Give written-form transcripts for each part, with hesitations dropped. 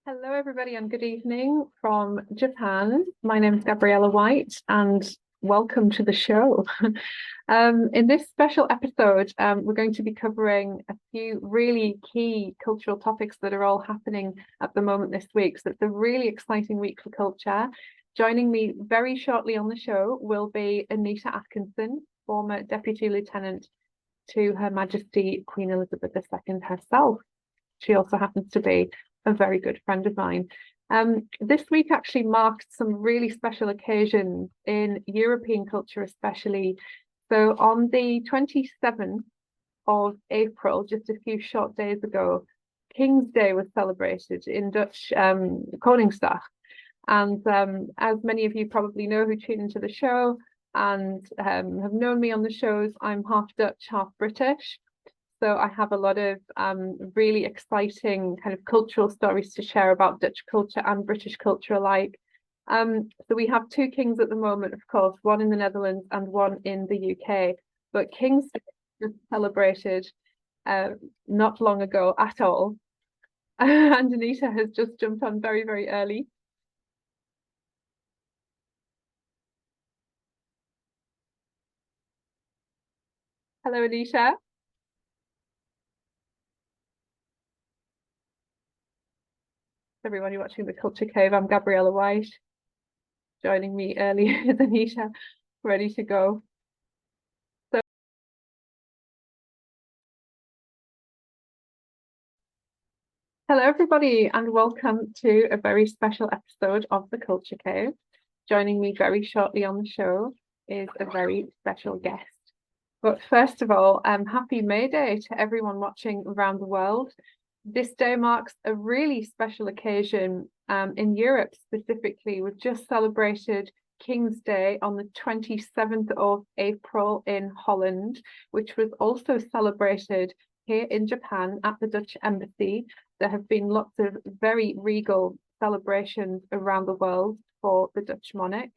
Hello, everybody, and good evening from Japan. My name is Gabriella White, and welcome to the show. In this special episode, we're going to be covering a few really key cultural topics that are all happening at the moment this week. So it's a really exciting week for culture. Joining me very shortly on the show will be Anita Atkinson, former Deputy Lieutenant to Her Majesty Queen Elizabeth II herself. She also happens to be a very good friend of mine. This week actually marked some really special occasions in European culture, especially. So on the 27th of April, just a few short days ago, King's Day was celebrated in Dutch, Koningsdag. And as many of you probably know who tune into the show and have known me on the shows, I'm half Dutch, half British. So I have a lot of really exciting kind of cultural stories to share about Dutch culture and British culture alike. So we have two kings at the moment, of course, one in the Netherlands and one in the UK. But King's Day was celebrated not long ago at all. And Anita has just jumped on very, very early. Hello, Anita. Everyone, you're watching the Culture Cave. I'm Gabriella White. Joining me early is Anita, ready to go. So, hello, everybody, and welcome to a very special episode of the Culture Cave. Joining me very shortly on the show is a very special guest. But first of all, happy May Day to everyone watching around the world. This day marks a really special occasion in Europe specifically. We've just celebrated King's Day on the 27th of April in Holland, which was also celebrated here in Japan at the Dutch Embassy. There have been lots of very regal celebrations around the world for the Dutch monarch.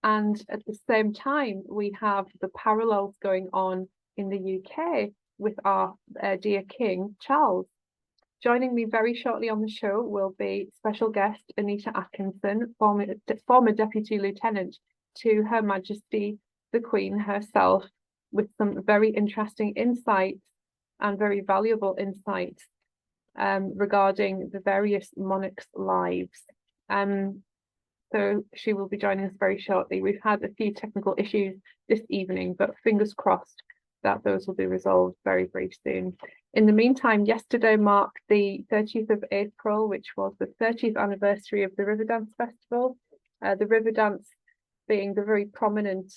And at the same time, we have the parallels going on in the UK with our dear King Charles. Joining me very shortly on the show will be special guest Anita Atkinson, former Deputy Lieutenant to Her Majesty the Queen herself, with some very interesting insights and very valuable insights regarding the various monarchs' lives. So she will be joining us very shortly. We've had a few technical issues this evening, but fingers crossed that those will be resolved very, very soon. In the meantime, yesterday marked the 30th of April, which was the 30th anniversary of the Riverdance Festival. The Riverdance being the very prominent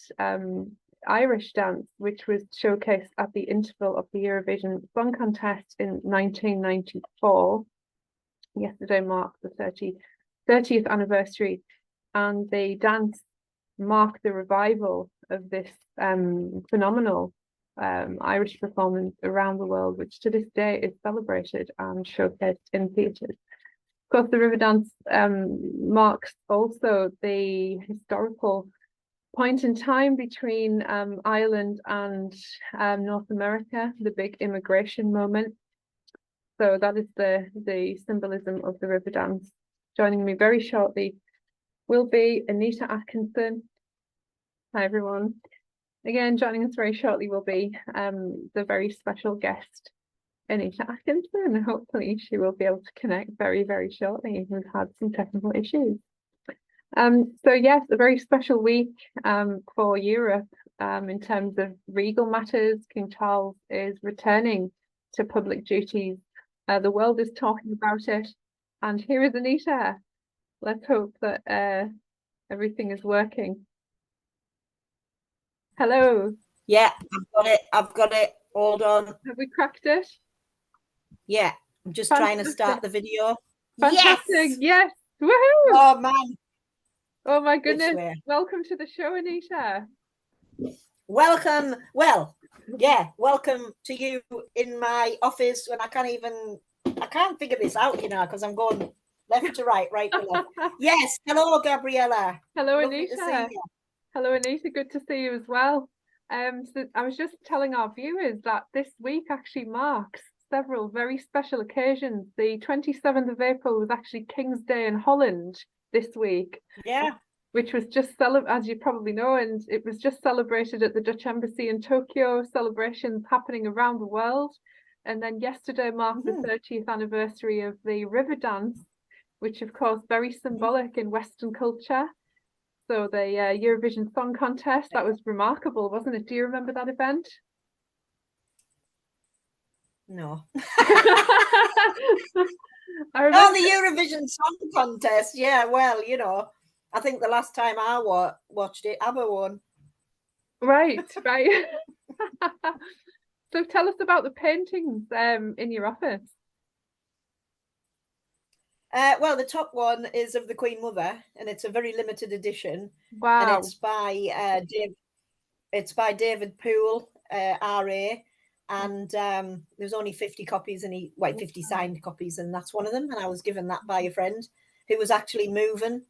Irish dance, which was showcased at the interval of the Eurovision Song Contest in 1994. Yesterday marked the 30th anniversary, and the dance marked the revival of this phenomenal Irish performance around the world, which to this day is celebrated and showcased in theatres. Of course, the Riverdance marks also the historical point in time between Ireland and North America, the big immigration moment. So that is the symbolism of the Riverdance. Joining me very shortly will be Anita Atkinson. Hi, everyone. Again, joining us very shortly will be the very special guest, Anita Atkinson. Hopefully she will be able to connect very, very shortly. We've had some technical issues. So yes, a very special week for Europe in terms of regal matters. King Charles is returning to public duties. The world is talking about it. And here is Anita. Let's hope that everything is working. Hello. Yeah, I've got it. Hold on. Have we cracked it? Yeah, I'm just Fantastic. trying to start the video. Fantastic. Yes. Woohoo. Oh, man. Oh, my goodness. Welcome to the show, Anita. Welcome. Well, yeah, welcome to you in my office when I can't figure this out, because I'm going left to right to left. Yes. Hello, Gabriella. Hello, Anita. Hello, Anita. Good to see you as well. So I was just telling our viewers that this week actually marks several very special occasions. The 27th of April was actually King's Day in Holland this week. Yeah. Which was just, as you probably know, and it was just celebrated at the Dutch Embassy in Tokyo, celebrations happening around the world. And then yesterday marked the 30th anniversary of the river dance, which of course very symbolic in Western culture. So the Eurovision Song Contest, that was remarkable, wasn't it? Do you remember that event? No. I remember the Eurovision Song Contest. Yeah, well, you know, I think the last time I watched it, ABBA won. Right. So tell us about the paintings in your office. Well, the top one is of the Queen Mother, and it's a very limited edition. Wow. And it's by David Poole, RA, and there's only 50 copies, 50 signed copies, and that's one of them. And I was given that by a friend who was actually moving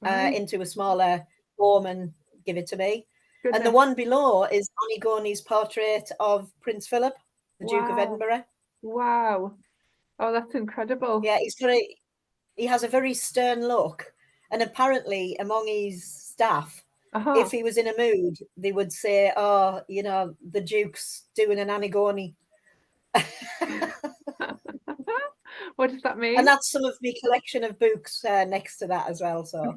into a smaller home and give it to me. Goodness. And the one below is Antigoni's portrait of Prince Phillip, the Duke of Edinburgh. Wow. Oh, that's incredible. Yeah, he has a very stern look, and apparently among his staff, if he was in a mood, they would say, "Oh, you know, the Duke's doing an Antigone." What does that mean? And that's some of my collection of books next to that as well. So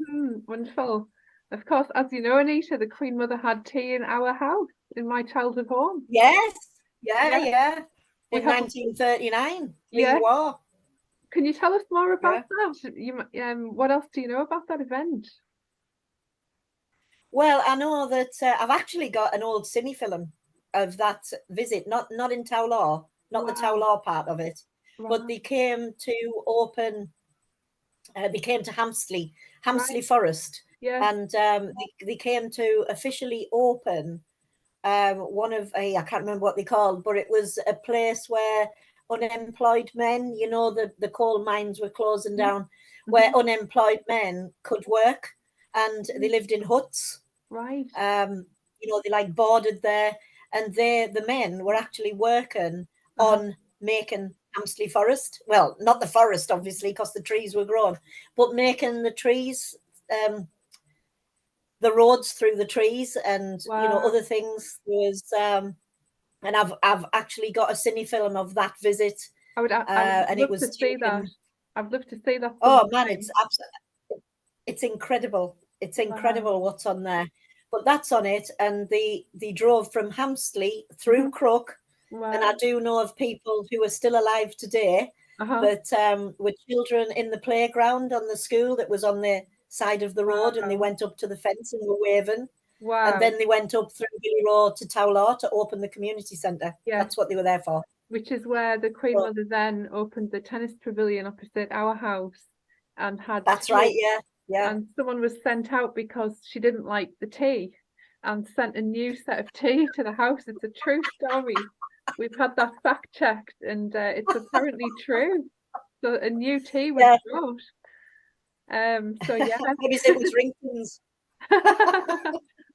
wonderful. Of course, as you know, Anita, the Queen Mother had tea in our house, in my childhood home. Yes, yeah. In 1939. Yeah. War. Can you tell us more about that? What else do you know about that event? Well, I know that I've actually got an old cine film of that visit, not in Towlaw, not the Towlaw part of it, but they came to open. They came to Hampsley Forest, and they came to officially open one of I can't remember what they called, but it was a place where unemployed men, you know, the coal mines were closing down, where unemployed men could work, and they lived in huts. Right. You know, they like boarded there, and the men were actually working on making Hampsley Forest. Well, not the forest, obviously, because the trees were grown, but making the trees, the roads through the trees, and you know, other things. There was and I've actually got a cine film of that visit. I would and it was love to see that. I'd love to see that. Oh man, it's incredible. It's incredible what's on there. But that's on it, and they drove from Hampsley through Crook, and I do know of people who are still alive today that were children in the playground on the school that was on the side of the road, and they went up to the fence and were waving. Wow. And then they went up through Billy Road to Towlaw to open the community centre. Yeah. That's what they were there for. Which is where the Queen Mother then opened the tennis pavilion opposite our house and had That's right, yeah. And someone was sent out because she didn't like the tea and sent a new set of tea to the house. It's a true story. We've had that fact checked, and it's apparently true. So a new tea was brought. So yeah. Maybe it was Ringtons.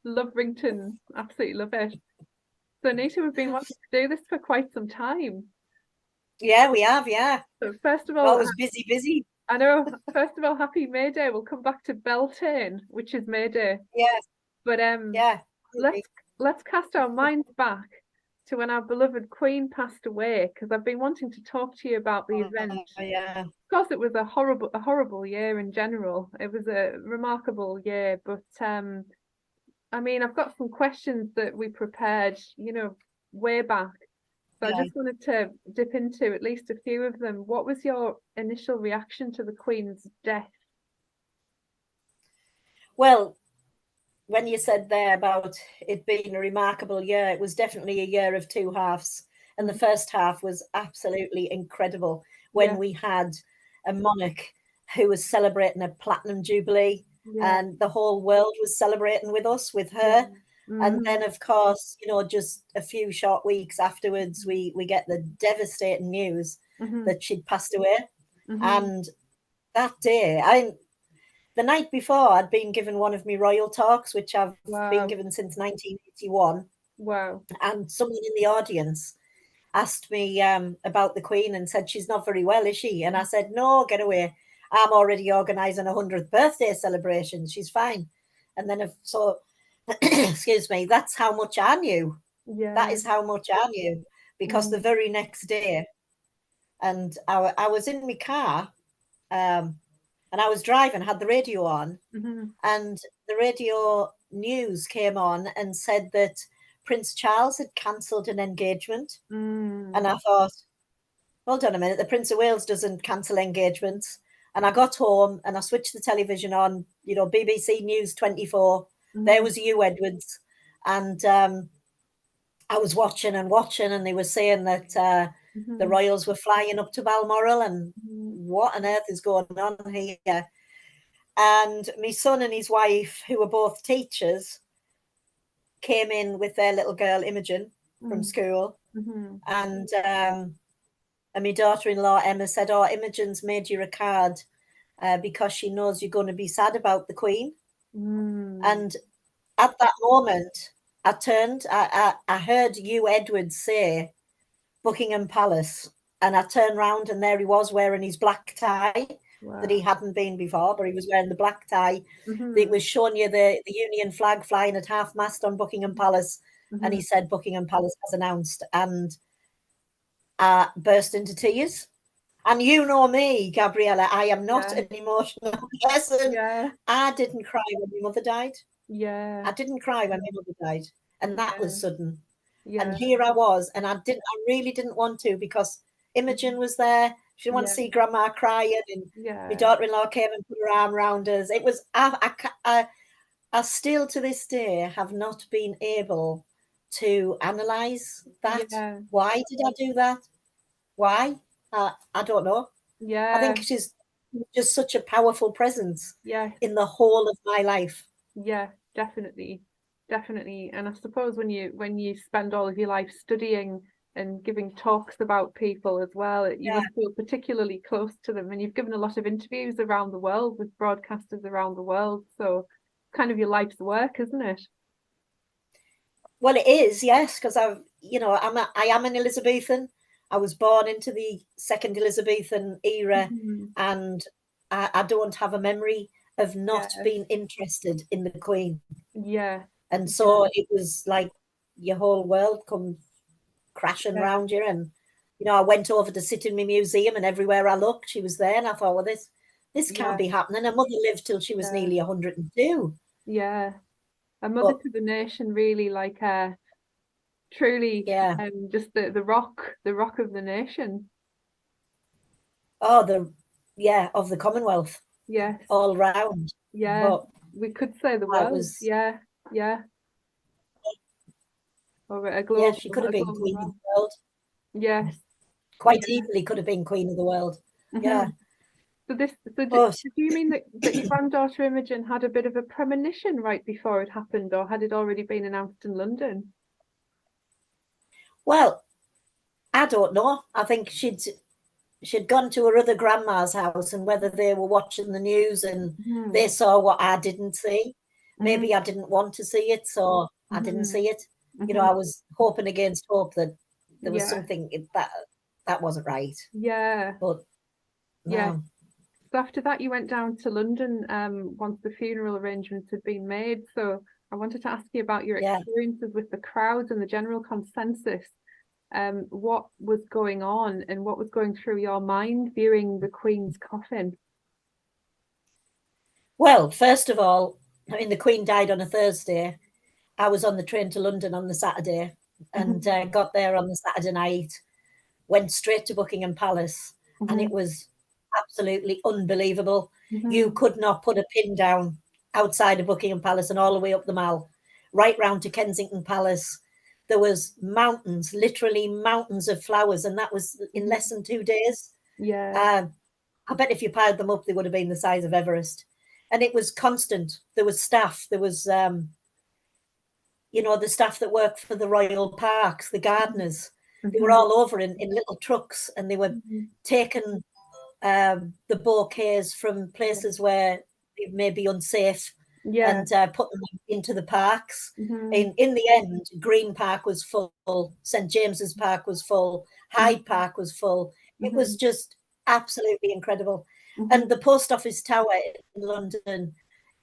Love Ringtons. Absolutely love it. So Anita, we've been wanting to do this for quite some time. Yeah, we have, yeah. So first of all, well, it was busy. I know. First of all, happy May Day. We'll come back to Beltane, which is May Day. Yes. But let's cast our minds back to when our beloved Queen passed away, because I've been wanting to talk to you about the event. Yeah. Of course, it was a horrible year in general. It was a remarkable year, but I mean, I've got some questions that we prepared, you know, way back. So I just wanted to dip into at least a few of them. What was your initial reaction to the Queen's death? Well, when you said there about it being a remarkable year, it was definitely a year of two halves. And the first half was absolutely incredible when we had a monarch who was celebrating a platinum jubilee, and the whole world was celebrating with us, with her. And then, of course, you know, just a few short weeks afterwards, we get the devastating news that she'd passed away. And that day, the night before, I'd been given one of my royal talks, which I've been given since 1981. Wow. And someone in the audience asked me about the Queen and said, she's not very well, is she? And I said, no, get away. I'm already organising a 100th birthday celebration. She's fine. And then, so, excuse me, that's how much I knew. Yeah. That is how much I knew. Because the very next day, and I was in my car, and I was driving, had the radio on, and the radio news came on and said that Prince Charles had cancelled an engagement. And I thought, hold on a minute, the Prince of Wales doesn't cancel engagements. And I got home and I switched the television on, you know, BBC News 24. There was Hugh Edwards. And I was watching, and they were saying that the royals were flying up to Balmoral, and what on earth is going on here? And my son and his wife, who were both teachers, came in with their little girl Imogen from school. And my daughter-in-law Emma said, oh, Imogen's made you a card because she knows you're going to be sad about the Queen. And at that moment, I turned, I heard Hugh Edwards say Buckingham Palace, and I turned round and there he was wearing his black tie that he hadn't been before, but he was wearing the black tie. It was showing you the Union flag flying at half mast on Buckingham Palace, and he said Buckingham Palace has announced, and I burst into tears. And you know me, Gabriella, I am not an emotional person. I didn't cry when my mother died. I didn't cry when my mother died, and that was sudden. And here I was, and I really didn't want to, because Imogen was there. She didn't want to see Grandma crying, and my daughter-in-law came and put her arm around us. It was I still to this day have not been able to analyze that. Why did I do that? Why? I don't know. I think she's just such a powerful presence in the whole of my life. Yeah, definitely. And I suppose when you spend all of your life studying and giving talks about people as well, you must feel particularly close to them. And you've given a lot of interviews around the world with broadcasters around the world, so kind of your life's work, isn't it? Well, it is, yes, because I am an Elizabethan. I was born into the second Elizabethan era, and I don't have a memory of not being interested in the Queen. And so it was like your whole world come crashing around you. And, you know, I went over to sit in my museum, and everywhere I looked, she was there. And I thought, well, this can't be happening. Her mother lived till she was nearly 102. A mother to the nation, really, like truly just the rock of the nation. Oh, of the Commonwealth. All round. But we could say the world. Or a global, she could have been Queen of the World. Quite easily could have been Queen of the World. So do you mean that your granddaughter Imogen had a bit of a premonition right before it happened, or had it already been announced in London? Well, I don't know. I think she'd gone to her other grandma's house, and whether they were watching the news and they saw what I didn't see. Maybe I didn't want to see it, so I didn't see it. You know, I was hoping against hope that there was something that wasn't right. But no. So after that, you went down to London once the funeral arrangements had been made. So I wanted to ask you about your experiences with the crowds and the general consensus. What was going on and what was going through your mind viewing the Queen's coffin? Well, first of all, I mean, the Queen died on a Thursday. I was on the train to London on the Saturday, and got there on the Saturday night, went straight to Buckingham Palace, and it was absolutely unbelievable. You could not put a pin down outside of Buckingham Palace and all the way up the Mall, right round to Kensington Palace. There was mountains, literally mountains of flowers, and that was in less than 2 days. I bet if you piled them up, they would have been the size of Everest. And it was constant. There was staff. There was, you know, the staff that worked for the royal parks, the gardeners. They were all over in little trucks, and they were taking the bouquets from places where it may be unsafe and put them into the parks. Mm-hmm. In the end, Green Park was full, St James's Park was full, Hyde Park was full. It was just absolutely incredible. And the post office tower in London,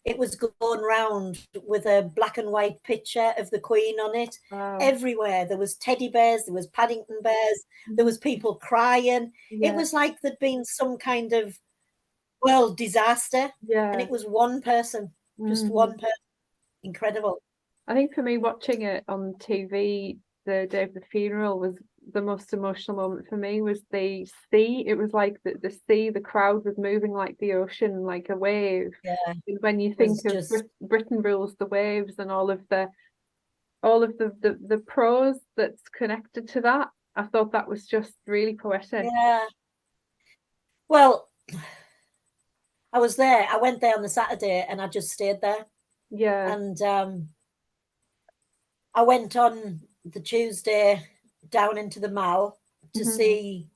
it was going round with a black and white picture of the Queen on it. Wow. Everywhere there was teddy bears, there was Paddington bears, there was people crying. It was like there'd been some kind of world disaster, and it was one person, just one person. Incredible. I think for me, watching it on TV the day of the funeral was the most emotional moment for me. Was the sea. It was like the sea, the crowd was moving like the ocean, like a wave. Yeah. And when you think of Britain rules the waves and all of the prose that's connected to that, I thought that was just really poetic. Yeah. Well, I was there. I went there on the Saturday and I just stayed there. Yeah. And I went on the Tuesday down into the Mall to see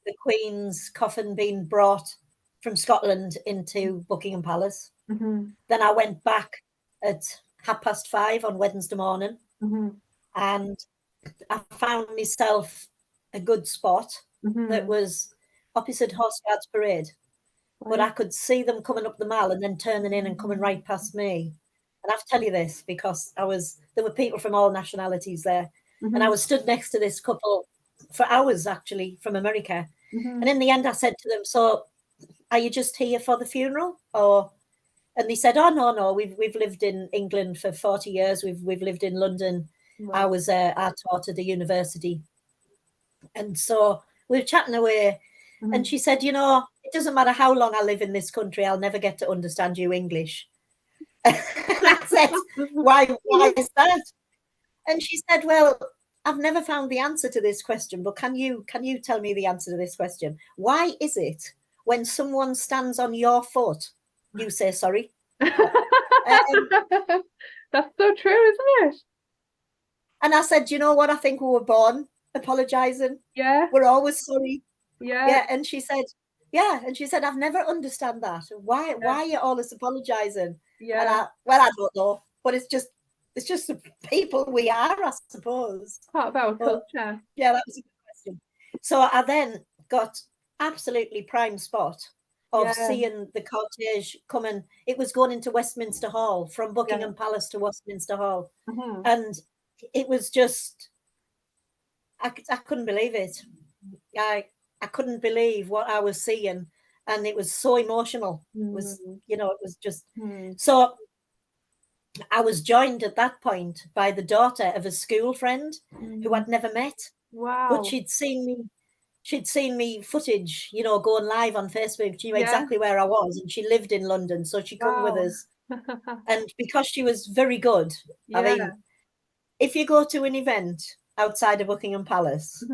the Queen's coffin being brought from Scotland into Buckingham Palace. Then I went back at 5:30 on Wednesday morning, and I found myself a good spot that was opposite Horse Guards Parade. But I could see them coming up the Mall and then turning in and coming right past me. And I have to tell you this because there were people from all nationalities there. And I was stood next to this couple for hours, actually, from America. And in the end, I said to them, "So, are you just here for the funeral?" And they said, "Oh, no, we've lived in England for 40 years. We've lived in London. Wow. I taught at a university." And so we were chatting away. And she said, "You know, it doesn't matter how long I live in this country, I'll never get to understand you English." And I said, why is that? And she said, "Well, I've never found the answer to this question, but can you tell me the answer to this question? Why is it when someone stands on your foot, you say sorry?" That's so true, isn't it? And I said, "You know what? I think we were born apologizing. Yeah. We're always sorry." Yeah. Yeah. And she said, "I've never understand that. Why are you always apologizing?" Yeah. And I don't know, but it's just the people we are, I suppose. Part of our culture. Yeah, that was a good question. So I then got absolutely prime spot of seeing the cortege coming. It was going into Westminster Hall from Buckingham Palace to Westminster Hall. And it was just, I couldn't believe it. I couldn't believe what I was seeing. And it was so emotional. It was, it was just, so I was joined at that point by the daughter of a school friend who I'd never met. Wow. But she'd seen me footage, going live on Facebook. She knew exactly where I was, and she lived in London, so she come with us. And because she was very good, I mean, if you go to an event outside of Buckingham Palace,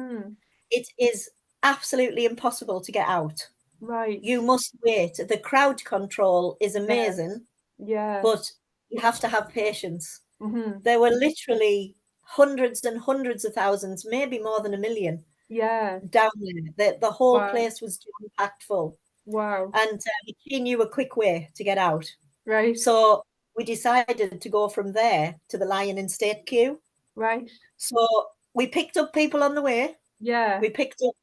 it is absolutely impossible to get out. Right. You must wait. The crowd control is amazing. Yeah. But you have to have patience. There were literally hundreds and hundreds of thousands, maybe more than 1 million. Down there. The whole place was packed full. Wow. And she knew a quick way to get out. Right. So we decided to go from there to the Lion in State queue. Right. So we picked up people on the way. Yeah. We picked up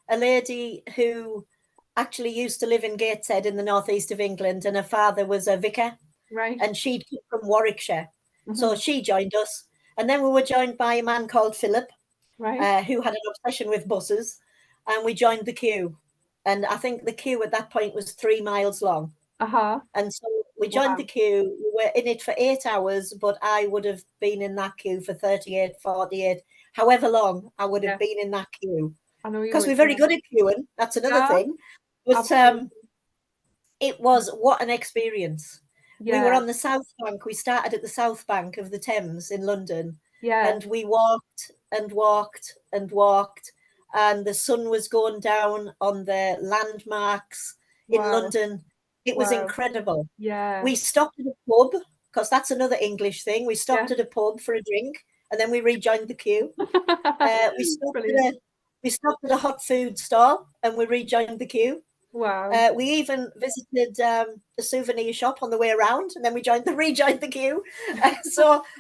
a lady who actually used to live in Gateshead in the northeast of England, and her father was a vicar. Right. And she'd come from Warwickshire. So she joined us. And then we were joined by a man called Philip, who had an obsession with buses. And we joined the queue. And I think the queue at that point was 3 miles long. And so we joined the queue. We were in it for 8 hours, but I would have been in that queue for 38, 48, however long I would have been in that queue. Because we're very good at queuing. That's another thing. But it was what an experience. We were on the South Bank. We started at the South Bank of the Thames in London. And we walked and walked and walked. And the sun was going down on the landmarks in London. It was incredible. We stopped at a pub, because that's another English thing. We stopped at a pub for a drink, and then we rejoined the queue. We stopped at a hot food stall, and we rejoined the queue. Wow. We even visited the souvenir shop on the way around, and then we rejoined the queue.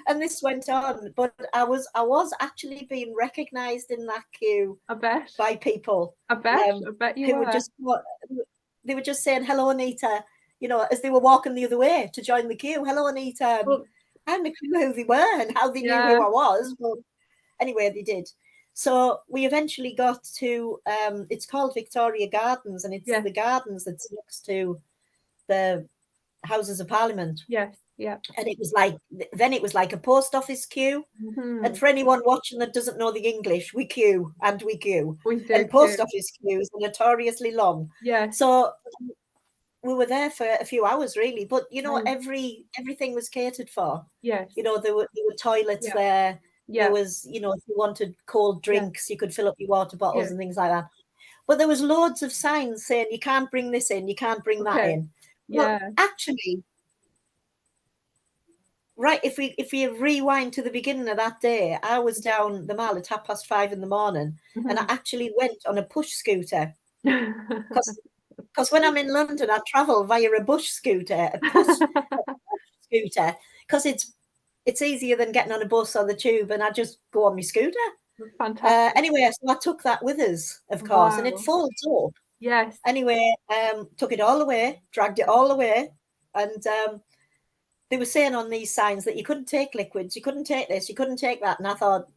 And this went on. But I was actually being recognised in that queue I bet. by people. I bet you who were. They were just saying, "Hello, Anita," as they were walking the other way to join the queue. "Hello, Anita." Well, I hadn't a clue who they were and how they knew who I was, but anyway, they did. So we eventually got to it's called Victoria Gardens, and it's the gardens that's next to the Houses of Parliament. Yes, yeah. And it was like a post office queue. And for anyone watching that doesn't know the English, we queue and we queue. And post office queues are notoriously long. Yeah. So we were there for a few hours, really. But everything was catered for. Yes. There were toilets there. There was, if you wanted cold drinks, you could fill up your water bottles and things like that. But there was loads of signs saying you can't bring this in, you can't bring that in. But actually, right, if we rewind to the beginning of that day, I was down the Mall at 5:30 in the morning, and I actually went on a push scooter. Because when I'm in London, I travel via a push scooter, because it's easier than getting on a bus or the tube, and I just go on my scooter. Fantastic. Anyway, so I took that with us, of course, and it folds up. Yes. Anyway, took it all away, dragged it all away, and they were saying on these signs that you couldn't take liquids, you couldn't take this, you couldn't take that. And I thought,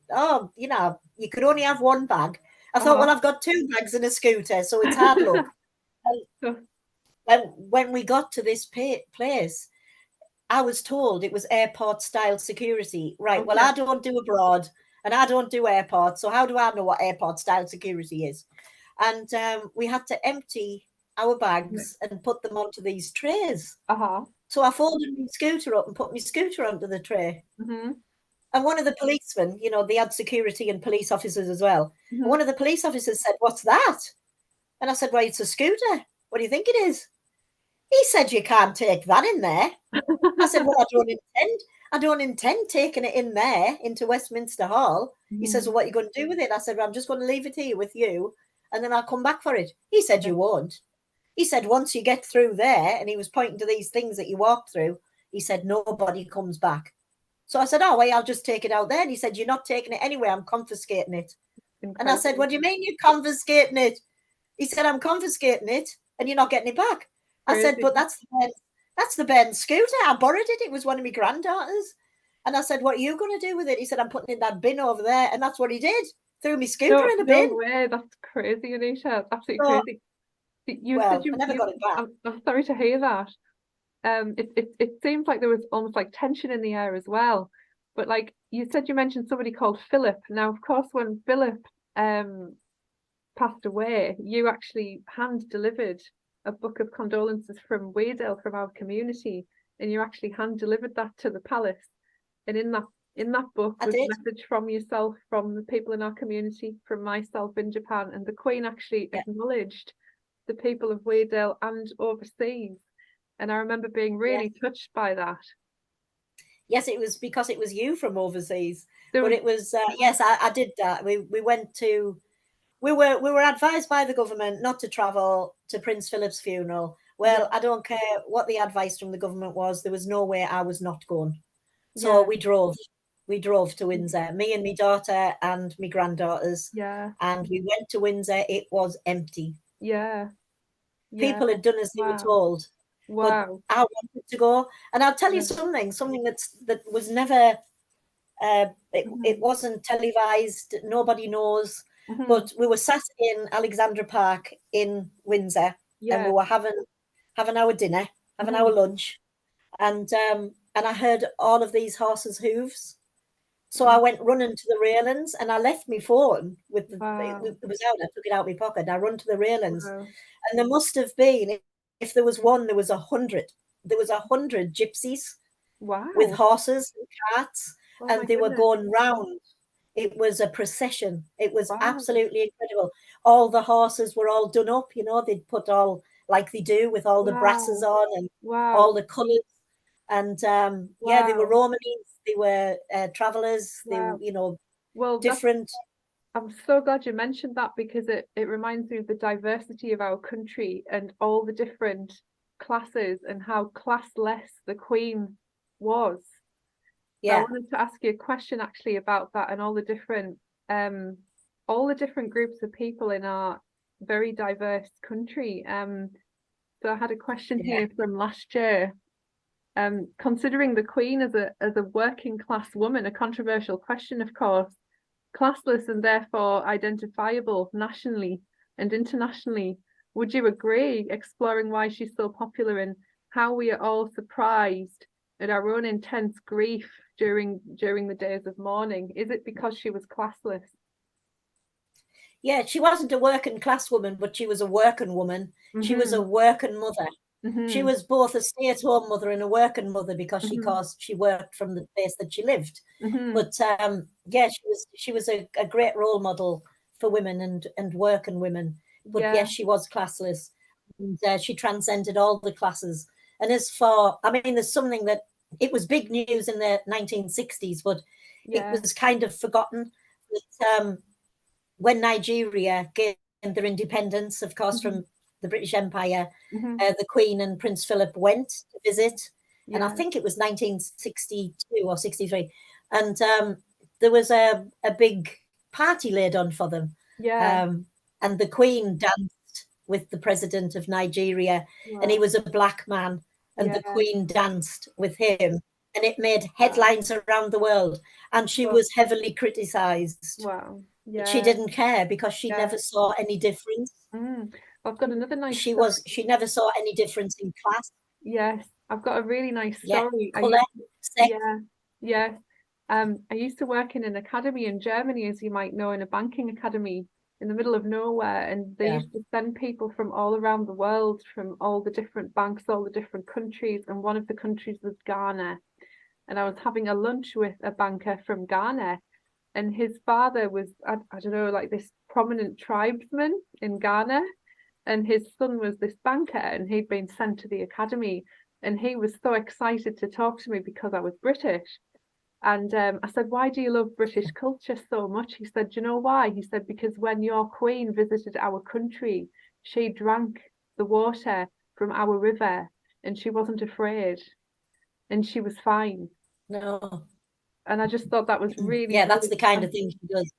you could only have one bag. I thought, well, I've got 2 bags in a scooter, so it's hard luck. And when we got to this place, I was told it was airport-style security. Right, well, I don't do abroad, and I don't do airports, so how do I know what airport-style security is? And we had to empty our bags and put them onto these trays. So I folded my scooter up and put my scooter onto the tray. And one of the policemen, they had security and police officers as well. And one of the police officers said, "What's that?" And I said, "Well, it's a scooter. What do you think it is?" He said, "You can't take that in there." I said, "Well, I don't intend taking it in there into Westminster Hall." He says, "Well, what are you going to do with it?" I said, "Well, I'm just going to leave it here with you, and then I'll come back for it." He said, "You won't." He said, "Once you get through there," and he was pointing to these things that you walk through, he said, "nobody comes back." So I said, "Oh, well, I'll just take it out there." And he said, "You're not taking it anywhere. I'm confiscating it." And I said, "What do you mean you're confiscating it?" He said, "I'm confiscating it and you're not getting it back." I said, "But that's the Ben scooter. I borrowed it. It was one of my granddaughters." And I said, "What are you going to do with it?" He said, "I'm putting it in that bin over there." And that's what he did. Threw my scooter in a bin. No way. That's crazy, Anita. Absolutely crazy. I never got it back. I'm sorry to hear that. It seems like there was almost like tension in the air as well. But like you mentioned somebody called Philip. Now, of course, when Philip passed away, you actually hand delivered a book of condolences from Weardale, from our community, and you actually hand delivered that to the palace. And in that book was a message from yourself, from the people in our community, from myself in Japan, and the Queen actually acknowledged the people of Weardale and overseas. And I remember being really touched by that. Yes, it was because it was you from overseas. But it was yes, I did that. We went to we were advised by the government not to travel to Prince Philip's funeral. Well, I don't care what the advice from the government was. There was no way I was not going. So we drove to Windsor, me and my daughter and my granddaughters. And we went to Windsor. It was empty. People had done as they were told. But I wanted to go. And I'll tell you something that was never it wasn't televised, nobody knows. But we were sat in Alexandra Park in Windsor, and we were having our dinner, having our lunch, and I heard all of these horses' hooves. So I went running to the railings, and I left my phone with it was out. I took it out of my pocket. I run to the railings, and there must have been, if there was one, there was 100. There was 100 gypsies with horses and carts, and they were going round. It was a procession. It was absolutely incredible. All the horses were all done up, they'd put all, like they do, with all the brasses on and all the colours. And they were Romanese, they were travellers, they were, different. I'm so glad you mentioned that, because it reminds me of the diversity of our country and all the different classes and how classless the Queen was. So I wanted to ask you a question actually about that and all the different groups of people in our very diverse country. So I had a question here from last year. Considering the Queen as a working class woman, a controversial question, of course, classless and therefore identifiable nationally and internationally, would you agree, exploring why she's so popular and how we are all surprised at our own intense grief during the days of mourning? Is it because she was classless? Yeah, she wasn't a working class woman, but she was a working woman. She was a working mother. She was both a stay-at-home mother and a working mother, because she worked from the place that she lived. But yeah, she was a great role model for women and working women. But yes, she was classless, and she transcended all the classes. And as for, I mean, there's something that it was big news in the 1960s, but it was kind of forgotten that when Nigeria gained their independence, of course, from the British Empire, the Queen and Prince Phillip went to visit, and I think it was 1962 or 63, and there was a big party laid on for them, and the Queen danced with the president of Nigeria, and he was a black man, and the Queen danced with him, and it made headlines around the world, and she was heavily criticized. Wow. She didn't care, because she never saw any difference. I've got another nice she never saw any difference in class. Yes, I've got a really nice story. Colour, sex. I used to work in an academy in Germany, as you might know, in a banking academy in the middle of nowhere, and they used to send people from all around the world, from all the different banks, all the different countries, and one of the countries was Ghana. And I was having a lunch with a banker from Ghana, and his father was, I don't know, like this prominent tribesman in Ghana, and his son was this banker, and he'd been sent to the academy, and he was so excited to talk to me because I was British. And I said, why do you love British culture so much? He said, do you know why? He said, because when your Queen visited our country, she drank the water from our river, and she wasn't afraid, and she was fine. No. And I just thought that was really, that's the kind of thing she does.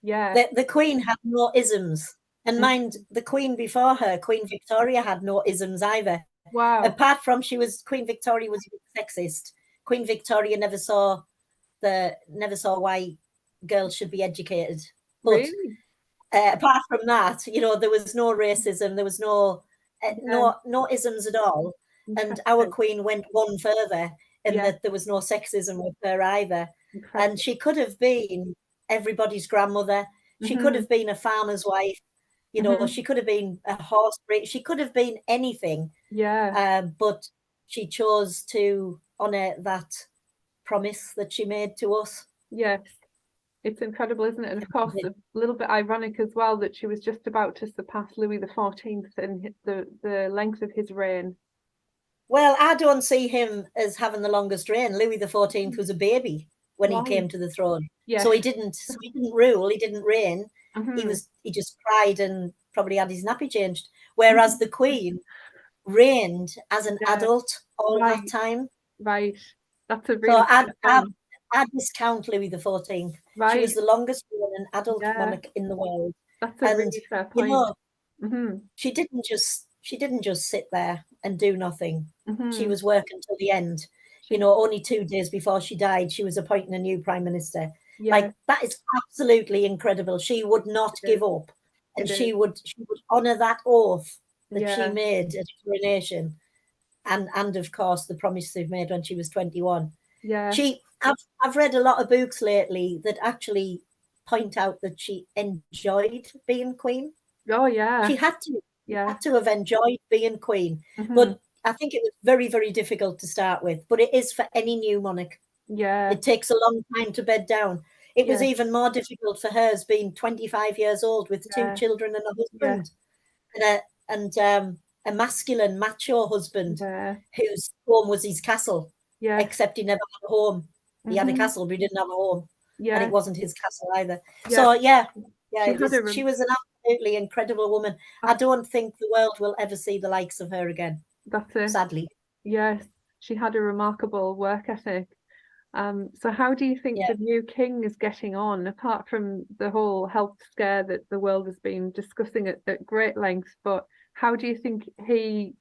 The Queen had no isms, and mind, the Queen before her, Queen Victoria, had no isms either. Wow. Apart from Queen Victoria was sexist. Queen Victoria never saw why girls should be educated. But really? Apart from that, there was no racism, there was no isms at all. And our Queen went one further, in that there was no sexism with her either. And she could have been everybody's grandmother. She could have been a farmer's wife. She could have been a horse breeder. She could have been anything. But she chose to honour that promise that she made to us. Yes. It's incredible, isn't it? And of course, a little bit ironic as well that she was just about to surpass Louis XIV in the length of his reign. Well, I don't see him as having the longest reign. Louis XIV was a baby when he came to the throne. So he didn't rule, he didn't reign. He just cried and probably had his nappy changed. Whereas the Queen reigned as an adult all that time. Right. That's a really I discount Louis XIV. Right. She was the longest reigning adult monarch in the world. That's a really fair point. She didn't just sit there and do nothing. She was working till the end. Only 2 days before she died, she was appointing a new prime minister. Like, that is absolutely incredible. She would not give up, and she would honor that oath that she made at coronation, and of course the promise they've made when she was 21. I've read a lot of books lately that actually point out that she enjoyed being queen. She had to. Had to have enjoyed being queen. But I think it was very, very difficult to start with. But it is for any new monarch. It takes a long time to bed down. It was even more difficult for hers, being 25 years old with 2 children and a husband, and a masculine, macho husband whose home was his castle. Except he never had a home. He had a castle, but he didn't have a home. Yeah. And it wasn't his castle either. Yeah. So She was an absolutely incredible woman. I don't think the world will ever see the likes of her again. That's it. Sadly. Yes, she had a remarkable work ethic. So how do you think the new king is getting on, apart from the whole health scare that the world has been discussing at great length? But how do you think he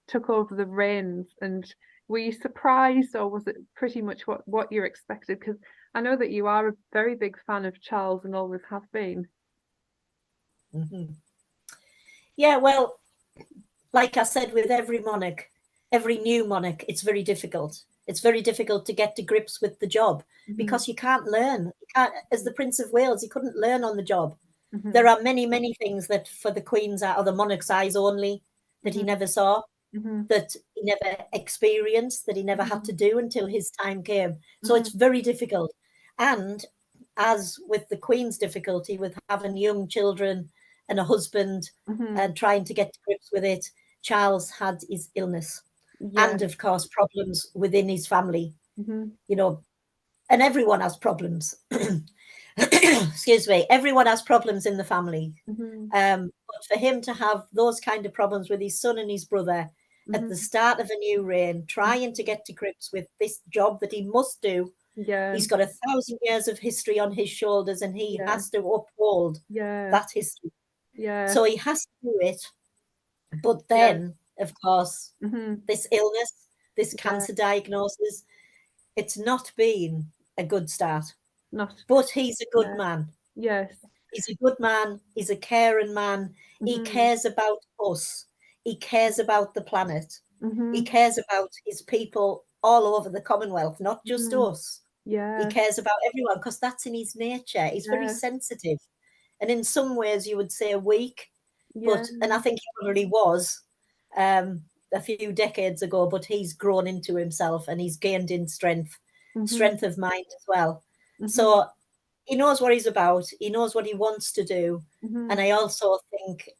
took over the reins? And were you surprised, or was it pretty much what you expected? Because I know that you are a very big fan of Charles and always have been. Mm-hmm. Yeah, well, like I said, with every monarch, every new monarch, it's very difficult. It's very difficult to get to grips with the job because you can't learn. You can't, as the Prince of Wales, he couldn't learn on the job. There are many, many things that for the Queen's or the monarch's eyes only that he never saw, that he never experienced, that he never had to do until his time came. So it's very difficult. And as with the Queen's difficulty with having young children and a husband and trying to get to grips with it, Charles had his illness and, of course, problems within his family, you know, and everyone has problems. Excuse me, everyone has problems in the family. But for him to have those kind of problems with his son and his brother at the start of a new reign, trying to get to grips with this job that he must do. He's got 1,000 years of history on his shoulders and he has to uphold that history. So he has to do it. But then, of course, this illness, this cancer diagnosis, it's not been a good start. But he's a good man. Yes. He's a good man. He's a caring man. He cares about us. He cares about the planet. He cares about his people all over the Commonwealth, not just us. He cares about everyone because that's in his nature. He's very sensitive. And in some ways you would say weak. But and I think he probably was a few decades ago, but he's grown into himself and he's gained in strength of mind as well. So he knows what he's about. He knows what he wants to do. And I also think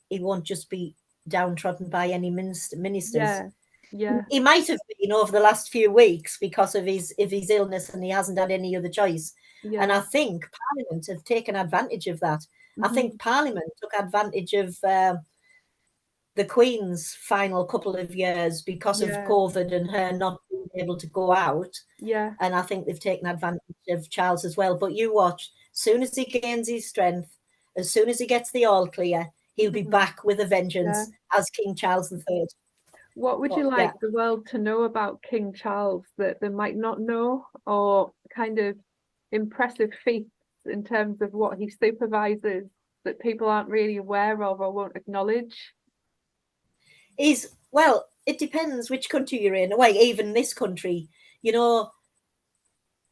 he won't just be downtrodden by any ministers. He might have been over the last few weeks because of his illness and he hasn't had any other choice. And I think Parliament have taken advantage of that. I think Parliament took advantage of the Queen's final couple of years because of COVID and her not being able to go out. And I think they've taken advantage of Charles as well. But you watch, as soon as he gains his strength, as soon as he gets the all clear, he'll be back with a vengeance as King Charles III. What would you like the world to know about King Charles that they might not know, or kind of impressive feats in terms of what he supervises that people aren't really aware of or won't acknowledge? Well, it depends which country you're in. Well, even this country, you know,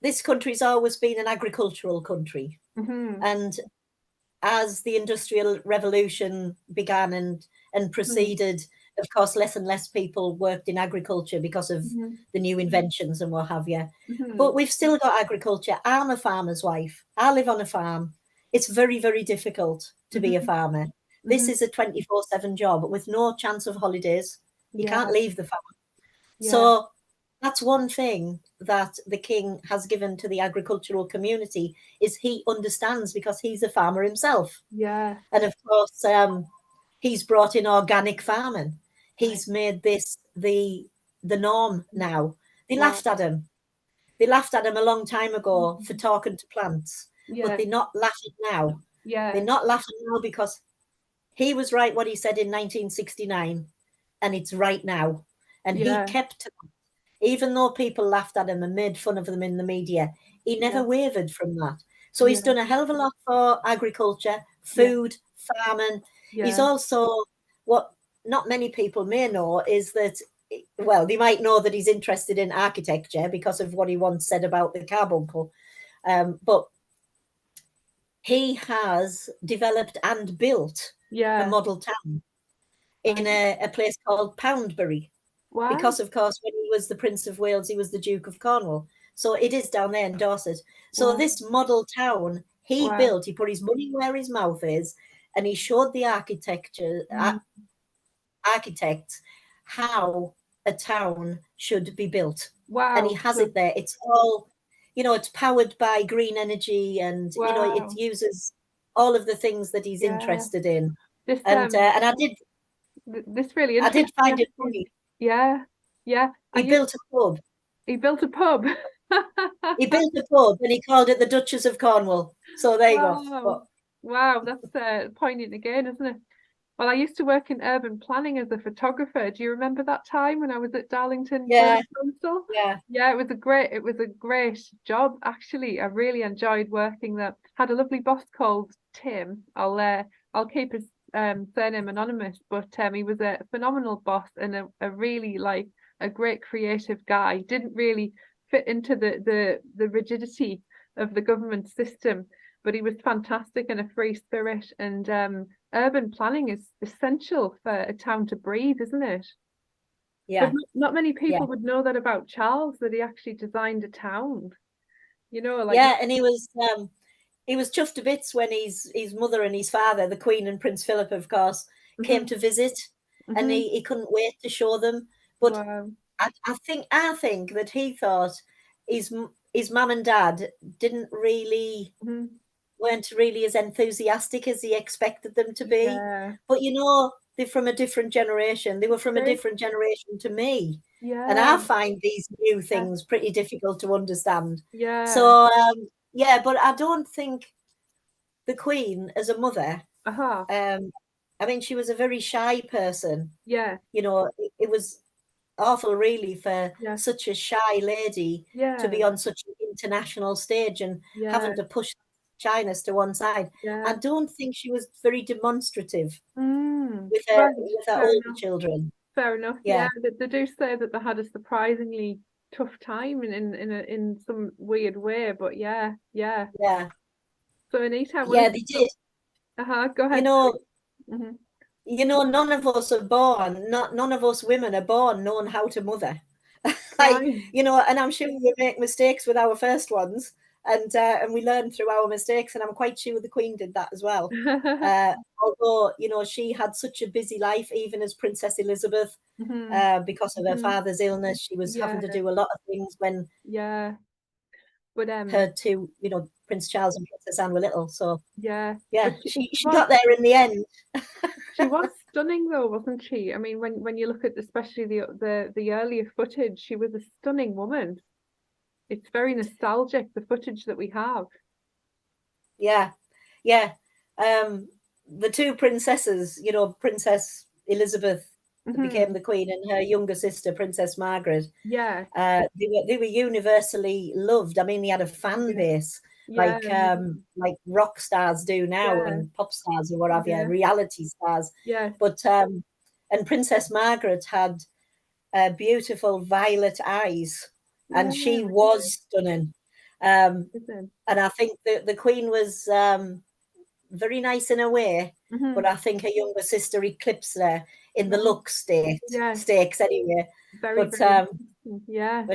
this country's always been an agricultural country. And as the Industrial Revolution began and proceeded, of course, less and less people worked in agriculture because of the new inventions and what have you. But we've still got agriculture. I'm a farmer's wife. I live on a farm. It's very, very difficult to be a farmer. This is a 24/7 job with no chance of holidays. You can't leave the farm. So that's one thing that the king has given to the agricultural community is he understands because he's a farmer himself. And of course, he's brought in organic farming. He's made this the norm now. They laughed at him. They laughed at him a long time ago for talking to plants, but they're not laughing now. They're not laughing now because he was right what he said in 1969, and it's right now. And he kept to that. Even though people laughed at him and made fun of them in the media, he never wavered from that. So he's done a hell of a lot for agriculture, food, farming. He's also, what not many people may know is that, well, they might know that he's interested in architecture because of what he once said about the carbuncle. But he has developed and built a model town in a place called Poundbury. Because, of course, when he was the Prince of Wales, he was the Duke of Cornwall. So it is down there in Dorset. So this model town he built, he put his money where his mouth is, and he showed the architects how a town should be built. And he has it there. It's all you know, it's powered by green energy, and you know, it Wow. uses all of the things that he's Yeah. interested in. This And this really I did interesting. find it Actually. funny. Yeah. Yeah. He built a pub. He built a pub. He built a pub and he called it the Duchess of Cornwall. So there you go. Wow. Wow, that's poignant again, isn't it? Well, I used to work in urban planning as a photographer. Do you remember that time when I was at Darlington Council? Yeah. Yeah, it was a great job actually. I really enjoyed working there. Had a lovely boss called Tim. I'll keep his surname anonymous, but he was a phenomenal boss and a really like a great creative guy. Didn't really fit into the rigidity of the government system, but he was fantastic and a free spirit. And urban planning is essential for a town to breathe, isn't it? Yeah. But not many people would know that about Charles, that he actually designed a town. You know, like and he was chuffed to bits when his mother and his father, the Queen and Prince Philip, of course, came to visit, and he couldn't wait to show them. But wow. I think that he thought his mum and dad weren't really as enthusiastic as he expected them to be. Yeah. But you know, they're from a different generation. They were from a different generation to me. And I find these new things pretty difficult to understand. Yeah. So but I don't think the Queen as a mother, I mean, she was a very shy person. Yeah. You know, it was awful really for such a shy lady to be on such an international stage and having to push shyness to one side. I don't think she was very demonstrative with her older children. Fair enough. Yeah, they do say that they had a surprisingly tough time in some weird way, but yeah. So Anita, they did. Go ahead. You know, none of us are born, none of us women are born knowing how to mother. You know, and I'm sure we make mistakes with our first ones, and we learn through our mistakes, and I'm quite sure the Queen did that as well. Although, you know, she had such a busy life, even as Princess Elizabeth, because of her father's illness. She was having to do a lot of things when but her two, you know, Prince Charles and Princess Anne were little. So she got there in the end. She was stunning though, wasn't she? I mean, when you look at especially the earlier footage, she was a stunning woman. It's very nostalgic, the footage that we have. The two princesses, you know, Princess Elizabeth became the Queen, and her younger sister, Princess Margaret. They were universally loved. I mean, they had a fan base like rock stars do now, and pop stars or what have you, reality stars. But and Princess Margaret had beautiful violet eyes, and she was stunning. And I think the Queen was very nice in a way, but I think her younger sister eclipsed her in the look stakes anyway. But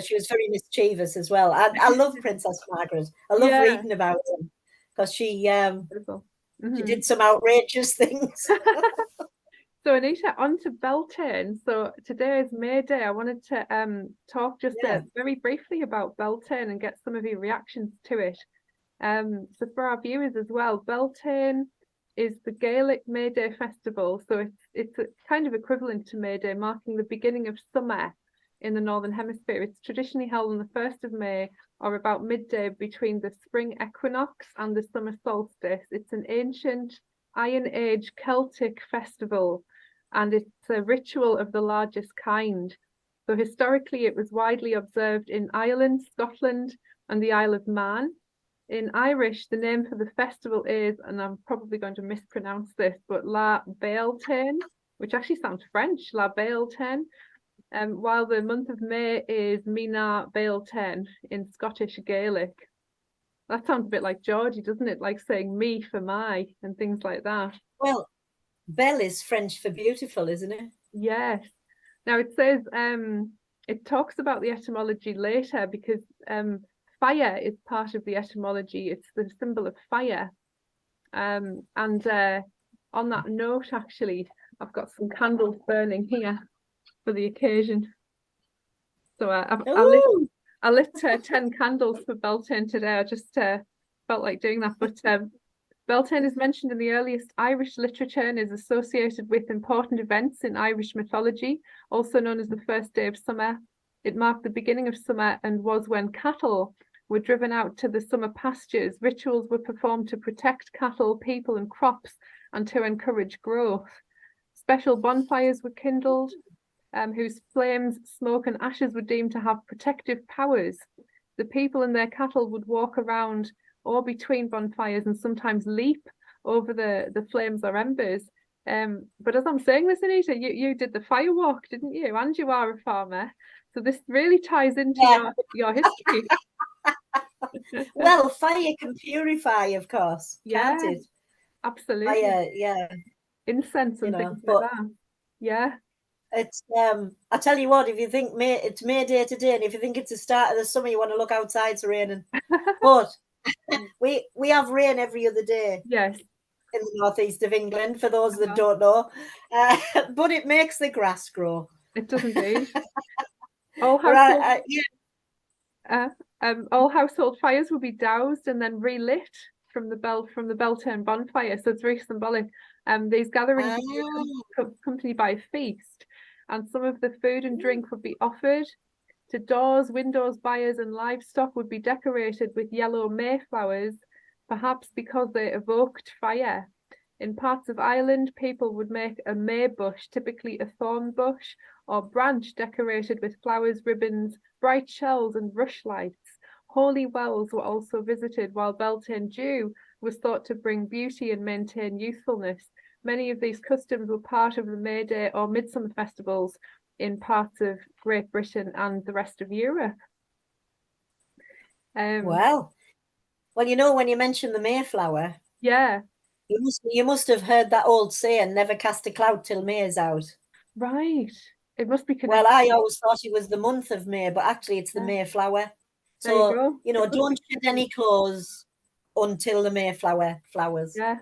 she was very mischievous as well. I love Princess Margaret. I love reading about her because she did some outrageous things. So Anita, on to Beltane. So today is May Day. I wanted to talk just very briefly about Beltane and get some of your reactions to it. So for our viewers as well, Beltane is the Gaelic May Day festival. So it's a kind of equivalent to May Day, marking the beginning of summer in the Northern Hemisphere. It's traditionally held on the 1st of May or about midday between the spring equinox and the summer solstice. It's an ancient Iron Age Celtic festival, and it's a ritual of the largest kind. So historically, it was widely observed in Ireland, Scotland, and the Isle of Man. In Irish, the name for the festival is, and I'm probably going to mispronounce this, but La Beltane, which actually sounds French, La Beltane. While the month of May is Mina Beltane in Scottish Gaelic. That sounds a bit like Georgie, doesn't it? Like saying me for my and things like that. Well, belle is French for beautiful, isn't it? Yes. Now it says it talks about the etymology later because fire is part of the etymology. It's the symbol of fire. And on that note, actually, I've got some candles burning here for the occasion. So I lit 10 candles for Beltane today. I just felt like doing that. But Beltane is mentioned in the earliest Irish literature and is associated with important events in Irish mythology, also known as the first day of summer. It marked the beginning of summer and was when cattle were driven out to the summer pastures. Rituals were performed to protect cattle, people, and crops, and to encourage growth. Special bonfires were kindled, whose flames, smoke, and ashes were deemed to have protective powers. The people and their cattle would walk around or between bonfires and sometimes leap over the flames or embers. But as I'm saying this, Anita, you did the fire walk, didn't you? And you are a farmer. So this really ties into your history. Well, fire can purify, of course, can't it? Absolutely. Fire, yeah. Incense and things but like that. Yeah. It's I tell you what, if you think it's May Day today, and if you think it's the start of the summer, you want to look outside, it's raining. But we have rain every other day. Yes. In the northeast of England, for those that don't know. But it makes the grass grow. It does indeed. All household fires will be doused and then relit from the Beltane bonfire. So it's very symbolic. These gatherings are accompanied by a feast, and some of the food and drink would be offered. To doors, windows, byres, and livestock would be decorated with yellow mayflowers, perhaps because they evoked fire. In parts of Ireland, people would make a may bush, typically a thorn bush or branch, decorated with flowers, ribbons, bright shells, and rushlights. Holy wells were also visited, while Beltane dew was thought to bring beauty and maintain youthfulness. Many of these customs were part of the May Day or Midsummer festivals in parts of Great Britain and the rest of Europe. Well, you know, when you mention the Mayflower, you must have heard that old saying, "Never cast a cloud till May is out." Right. It must be connected. Well, I always thought it was the month of May, but actually it's the Mayflower. So, you know, don't shed any clothes until the Mayflower flowers. Yeah,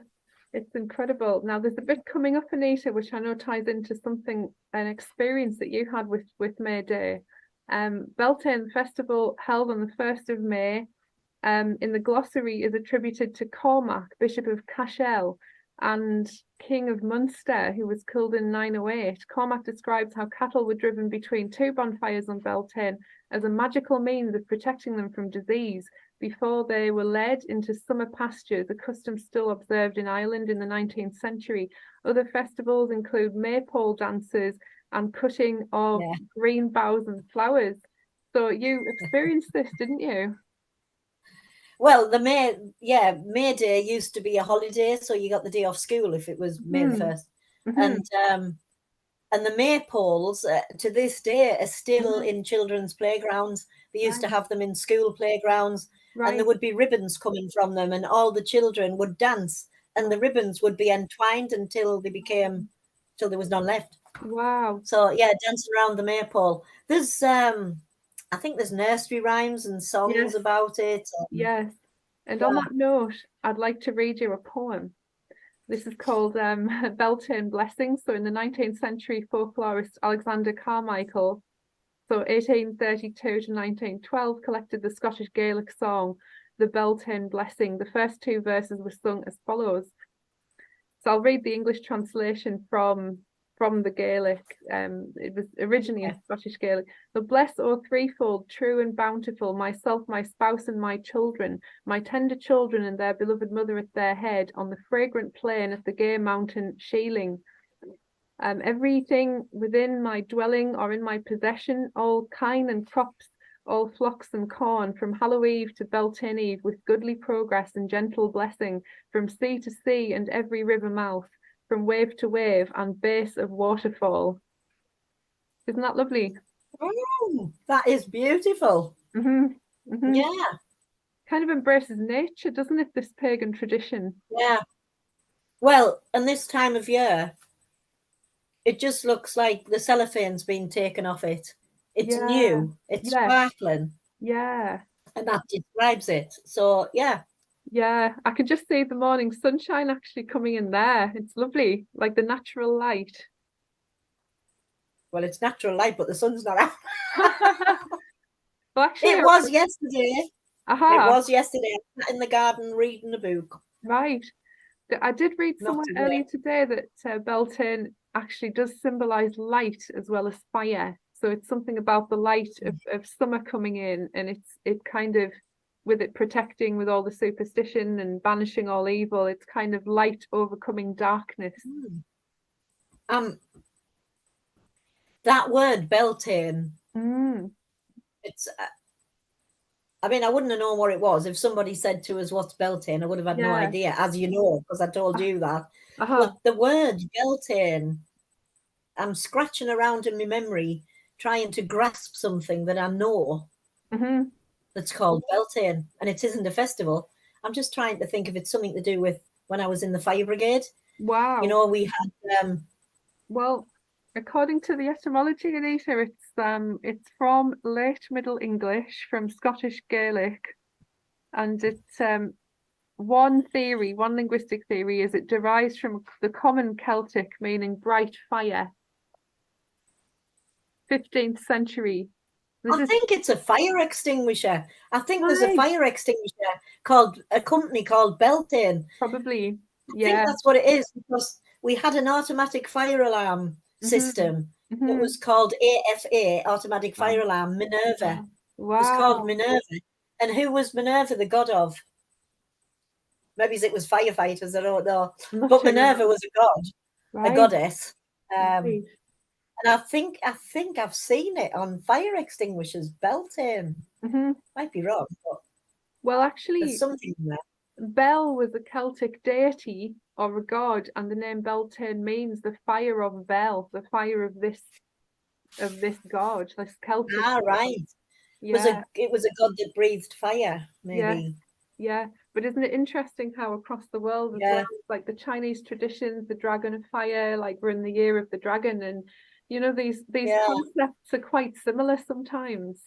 it's incredible. Now, there's a bit coming up, Anita, which I know ties into an experience that you had with May Day. Beltane Festival, held on the 1st of May, in the glossary is attributed to Cormac, Bishop of Cashel and King of Munster, who was killed in 908. Cormac describes how cattle were driven between two bonfires on Beltane as a magical means of protecting them from disease before they were led into summer pastures, a custom still observed in Ireland in the 19th century. Other festivals include maypole dances and cutting of green boughs and flowers. So you experienced this, didn't you? Well, the May Day used to be a holiday, so you got the day off school if it was May the 1st. And the maypoles to this day are still in children's playgrounds. They used to have them in school playgrounds, and there would be ribbons coming from them, and all the children would dance, and the ribbons would be entwined until there was none left. Wow. So yeah, dancing around the maypole. There's I think there's nursery rhymes and songs about it. Yes. And on that note, I'd like to read you a poem. This is called Beltane Blessing. So in the 19th century, folklorist Alexander Carmichael, so 1832 to 1912, collected the Scottish Gaelic song, the Beltane Blessing. The first two verses were sung as follows. So I'll read the English translation from the Gaelic. It was originally in Scottish Gaelic. So bless, O threefold, true and bountiful, myself, my spouse, and my children, my tender children and their beloved mother at their head, on the fragrant plain at the gay mountain Sheeling. Everything within my dwelling or in my possession, all kine and crops, all flocks and corn, from Hallow Eve to Beltane Eve, with goodly progress and gentle blessing, from sea to sea and every river mouth, from wave to wave and base of waterfall. Isn't that lovely? That is beautiful. Yeah. Kind of embraces nature, doesn't it, this pagan tradition? Yeah. Well, and this time of year, it just looks like the cellophane's been taken off it. It's new. It's sparkling. Yeah. And that describes it. So, yeah. Yeah, I can just see the morning sunshine actually coming in there. It's lovely, like the natural light. Well, it's natural light, but the sun's not out. Well, actually, It was yesterday. It aha, was yesterday. I sat in the garden reading a book. right. I did read Not somewhere today. earlier today that Beltane actually does symbolize light as well as fire. So it's something about the light of summer coming in, and it kind of, with it protecting with all the superstition and banishing all evil, it's kind of light overcoming darkness. That word Beltane, it's I mean, I wouldn't have known what it was if somebody said to us, what's Beltane? I would have had no idea, as you know, because I told you that. But the word Beltane, I'm scratching around in my memory, trying to grasp something that I know that's called Beltane, and it isn't a festival. I'm just trying to think if it's something to do with when I was in the fire brigade. Wow. You know, we had well, according to the etymology, Anita, it's from late Middle English, from Scottish Gaelic, and it's one linguistic theory is it derives from the common Celtic meaning bright fire. 15th century. I think it's a fire extinguisher. I think there's a Right. fire extinguisher called a company called Beltane. Probably, I think that's what it is, because we had an automatic fire alarm system that was called AFA, Automatic Fire Alarm, Minerva. Wow. It was called Minerva. And who was Minerva the god of? Maybe it was firefighters, I don't know. But Minerva was a god, a goddess. And I think I've seen it on fire extinguishers, Beltane. Might be wrong, but well, actually, there's something in there. Bel was a Celtic deity or a god, and the name Beltane means the fire of Bel, the fire of this god, this Celtic. Right. Yeah. It was a god that breathed fire, maybe. Yeah. But isn't it interesting how across the world as well, like the Chinese traditions, the dragon of fire, like we're in the year of the dragon, and you know, these concepts are quite similar sometimes.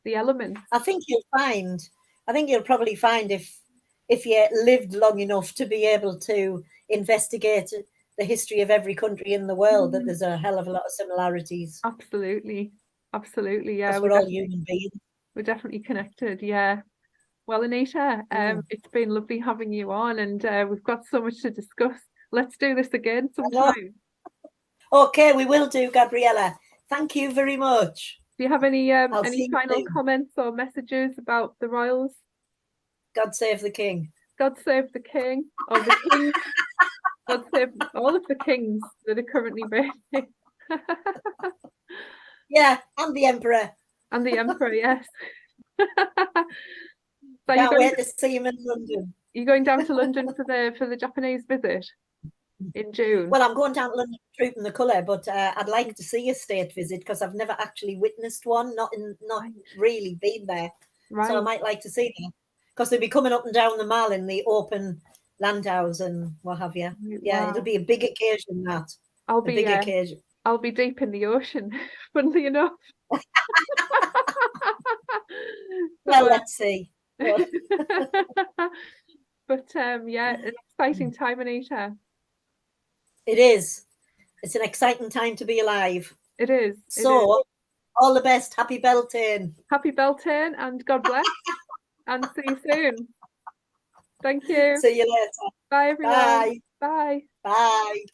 The elements. I think you'll probably find if you lived long enough to be able to investigate the history of every country in the world, that there's a hell of a lot of similarities. Absolutely, yeah. Because we're all human beings. We're definitely connected, yeah. Well, Anita, it's been lovely having you on, and we've got so much to discuss. Let's do this again sometime. Okay, we will do, Gabriella. Thank you very much. Do you have any final comments or messages about the royals? God save the king. God save the king, or the king. God save all of the kings that are currently reigning. Yeah, and the emperor. And the emperor, yes. So can't wait to see him in London. You're going down to London for the Japanese visit in June? Well, I'm going down to London trooping the colour, but I'd like to see a state visit because I've never actually witnessed one, not really been there. Right. So I might like to see them because they'll be coming up and down the Mall in the open landhouse and what have you. Yeah, it'll be a big occasion, that. Big occasion. I'll be deep in the ocean, funnily enough. Well, let's see. But yeah, an exciting time, Anita. It is. It's an exciting time to be alive. It is. So, all the best. Happy Beltane. Happy Beltane, and God bless. And see you soon. Thank you. See you later. Bye, everyone. Bye. Bye. Bye.